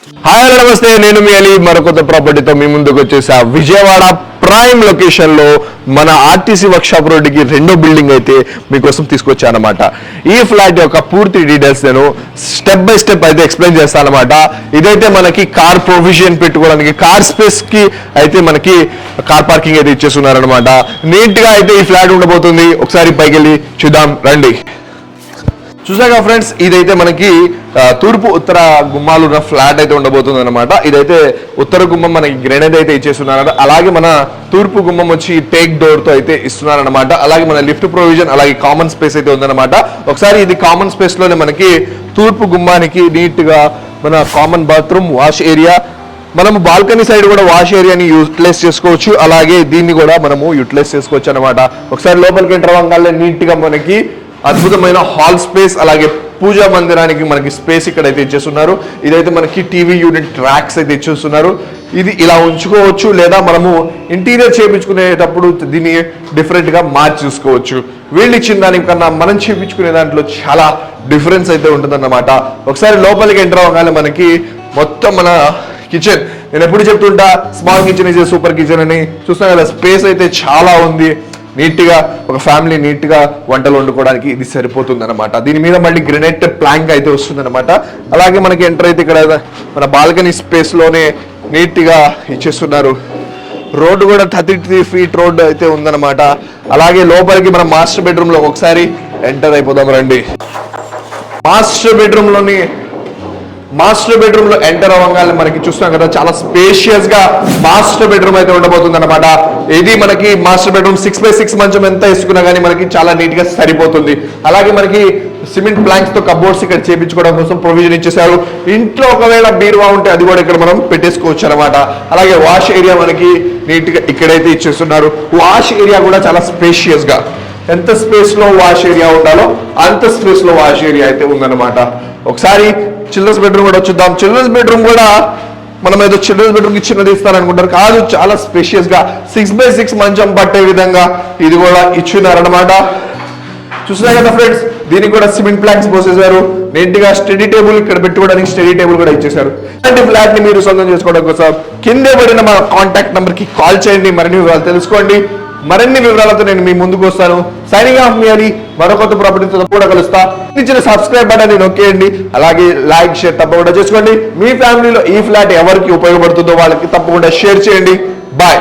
Hi నమస్తే, నేను మీ అలీ మరొక ప్రాపర్టీతో మీ ముందుకు వచ్చేసా. విజయవాడ ప్రైమ్ లొకేషన్ లో మన ఆర్టీసీ వర్క్షాప్ రోడ్డుకి రెండో బిల్డింగ్ అయితే మీకోసం తీసుకొచ్చానమాట. ఈ ఫ్లాట్ యొక్క పూర్తి డీటెయిల్స్ నేను స్టెప్ బై స్టెప్ అయితే ఎక్స్ప్లెయిన్ చేస్తాను అనమాట. ఇదైతే మనకి కార్ ప్రొవిజన్ పెట్టుకోవడానికి, కార్ స్పేస్ కి అయితే మనకి కార్ పార్కింగ్ అయితే ఇచ్చేస్తున్నారనమాట. నీట్ గా అయితే ఈ ఫ్లాట్ ఉండబోతుంది. ఒకసారి పైకి వెళ్ళి చూద్దాం రండి. చూసాగా ఫ్రెండ్స్, ఇదైతే మనకి తూర్పు ఉత్తర గుమ్మాలు ఉన్న ఫ్లాట్ అయితే ఉండబోతుంది అనమాట. ఇదైతే ఉత్తర గుమ్మం మనకి గ్రెనేడ్ అయితే ఇచ్చేస్తున్నారట. అలాగే మన తూర్పు గుమ్మం వచ్చి టేక్ డోర్ తో అయితే ఇస్తున్నారనమాట. అలాగే మన లిఫ్ట్ ప్రొవిజన్, అలాగే కామన్ స్పేస్ అయితే ఉందన్నమాట. ఒకసారి ఇది కామన్ స్పేస్ లోనే మనకి తూర్పు గుమ్మానికి నీట్ గా మన కామన్ బాత్రూమ్, వాష్ ఏరియా, మనము బాల్కనీ సైడ్ కూడా వాష్ ఏరియాని యూటిలైజ్ చేసుకోవచ్చు. అలాగే దీన్ని కూడా మనము యూటిలైజ్ చేసుకోవచ్చు అనమాట. ఒకసారి లోపలికి ఎంటర్ అవ్వగానే నీట్ గా మనకి అద్భుతమైన హాల్ స్పేస్, అలాగే పూజా మందిరానికి మనకి స్పేస్ ఇక్కడైతే ఇచ్చేస్తున్నారు. ఇదైతే మనకి టీవీ యూనిట్ ట్రాక్స్ అయితే ఇచ్చేస్తున్నారు. ఇది ఇలా ఉంచుకోవచ్చు, లేదా మనము ఇంటీరియర్ చేయించుకునేటప్పుడు దీన్ని డిఫరెంట్ గా మార్చి చూసుకోవచ్చు. వీళ్ళు ఇచ్చిన దానికన్నా మనం చేయించుకునే దాంట్లో చాలా డిఫరెన్స్ అయితే ఉంటుందన్నమాట. ఒకసారి లోపలికి ఎంటర్ అవ్వగానే మనకి మొత్తం మన కిచెన్, నేను ఎప్పుడు చెప్తుంటా small kitchen is super kitchen అని. చూస్తాం కదా, స్పేస్ అయితే చాలా ఉంది. నీట్గా ఒక ఫ్యామిలీ నీట్గా వంటలు వండుకోవడానికి ఇది సరిపోతుంది అనమాట. దీని మీద మళ్ళీ గ్రెనైట్ ప్లాంక్ అయితే వస్తుంది అనమాట. అలాగే మనకి ఎంటర్ అయితే ఇక్కడ మన బాల్కనీ స్పేస్లోనే నీట్గా ఇచ్చేస్తున్నారు. రోడ్డు కూడా 33 feet రోడ్డు అయితే ఉందన్నమాట. అలాగే లోపలికి మన మాస్టర్ బెడ్రూమ్లో ఒకసారి ఎంటర్ అయిపోదాం రండి. మాస్టర్ బెడ్రూమ్ లో ఎంటర్ అవ్వగానే మనకి చూస్తాం కదా, చాలా స్పేషియస్ గా మాస్టర్ బెడ్రూమ్ అయితే ఉండబోతుంది అనమాట. ఇది మనకి మాస్టర్ బెడ్రూమ్ 6x6 మంచం ఎంత వేసుకున్నా కానీ మనకి చాలా నీట్ గా సరిపోతుంది. అలాగే మనకి సిమెంట్ ప్లాంక్స్ తో కబోర్డ్స్ ఇక్కడ చేపించుకోవడం కోసం ప్రొవిజన్ ఇచ్చేసారు. ఇంట్లో ఒకవేళ బీరువా ఉంటే అది కూడా ఇక్కడ మనం పెట్టేసుకోవచ్చు అనమాట. అలాగే వాష్ ఏరియా మనకి నీట్ గా ఇక్కడైతే ఇచ్చేస్తున్నారు. వాష్ ఏరియా కూడా చాలా స్పేషియస్ గా, ఎంత స్పేస్ లో వాష్ ఏరియా ఉండాలో అంత స్పేస్ లో వాష్ ఏరియా అయితే ఉందన్నమాట. ఒకసారి చిల్డ్రన్స్ బెడ్రూమ్ కూడా చూద్దాం. చిల్డ్రన్స్ బెడ్రూమ్ కూడా మనం ఏదో చిల్డ్రన్స్ బెడ్రూమ్ కి చిన్నది ఇస్తారనుకుంటారు, కాదు, చాలా స్పేషియస్ గా 6x6 మంచం పట్టే విధంగా ఇది కూడా ఇచ్చినారనమాట. చూసినా కదా ఫ్రెండ్స్, దీనికి కూడా సిమెంట్ ప్లాంక్స్ పోసేసారు. నీట్ గా స్టడీ టేబుల్ ఇక్కడ పెట్టుకోవడానికి స్టడీ టేబుల్ కూడా ఇచ్చేసారు. ఇలాంటి ఫ్లాట్ ని మీరు సొంతం చేసుకోవడం కోసం కిందే పడిన మా కాంటాక్ట్ నెంబర్ కి కాల్ చేయండి, మరిన్ని వివరాలు తెలుసుకోండి. మరిన్ని వివరాలతో నేను మీ ముందుకు వస్తాను. సైనింగ్ ఆఫ్ మీ అని మరో కొత్త ప్రాపర్టీతో తప్పకుండా కలుస్తా. ఇచ్చిన సబ్స్క్రైబ్ బటన్ నొక్కేయండి. అలాగే లైక్, షేర్ తప్పకుండా చేసుకోండి. మీ ఫ్యామిలీలో ఈ ఫ్లాట్ ఎవరికి ఉపయోగపడుతుందో వాళ్ళకి తప్పకుండా షేర్ చేయండి. బాయ్.